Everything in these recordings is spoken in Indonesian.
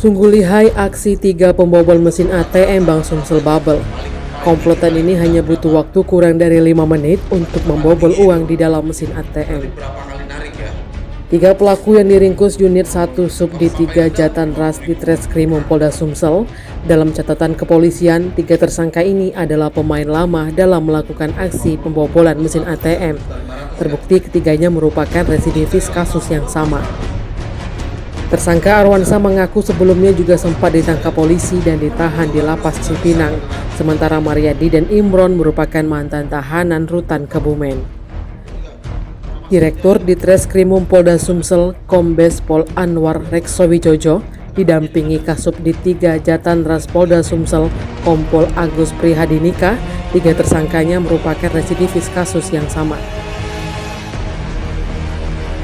Sungguh lihai aksi 3 pembobol mesin ATM Bank Sumsel Bubble. Komplotan ini hanya butuh waktu kurang dari 5 menit untuk membobol uang di dalam mesin ATM. 3 pelaku yang diringkus unit 1 Subdit 3 Jatan Ras Ditreskrimum Polda Sumsel. Dalam catatan kepolisian, 3 tersangka ini adalah pemain lama dalam melakukan aksi pembobolan mesin ATM. Terbukti ketiganya merupakan residivis kasus yang sama. Tersangka Arwansa mengaku sebelumnya juga sempat ditangkap polisi dan ditahan di Lapas Cipinang, sementara Mariadi dan Imron merupakan mantan tahanan rutan Kebumen. Direktur Ditreskrimum Polda Sumsel, Kombes Pol Anwar Reksowijojo, didampingi Kasubdit 3 Jatan Ras Polda Sumsel, Kompol Agus Prihadinika. 3 tersangkanya merupakan residivis kasus yang sama.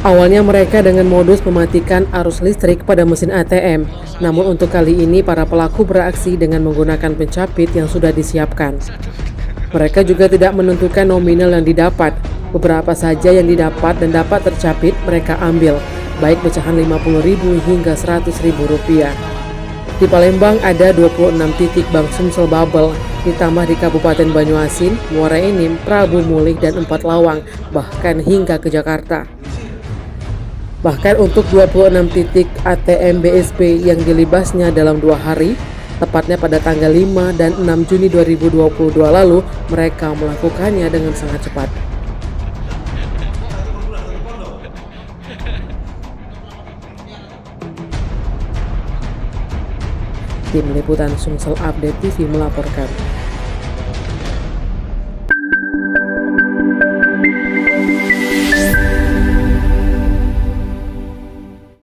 Awalnya mereka dengan modus mematikan arus listrik pada mesin ATM, namun untuk kali ini para pelaku beraksi dengan menggunakan pencapit yang sudah disiapkan. Mereka juga tidak menentukan nominal yang didapat, beberapa saja yang didapat dan dapat tercapit mereka ambil, baik pecahan Rp50.000 hingga Rp100.000. Di Palembang ada 26 titik Bank Sumsel Bubble, ditambah di Kabupaten Banyuasin, Muara Enim, Prabu Mulih, dan 4 Lawang, bahkan hingga ke Jakarta. Bahkan untuk 26 titik ATM BSP yang dilibasnya dalam 2 hari, tepatnya pada tanggal 5 dan 6 Juni 2022 lalu, mereka melakukannya dengan sangat cepat. Tim Liputan Sumsel Update TV melaporkan.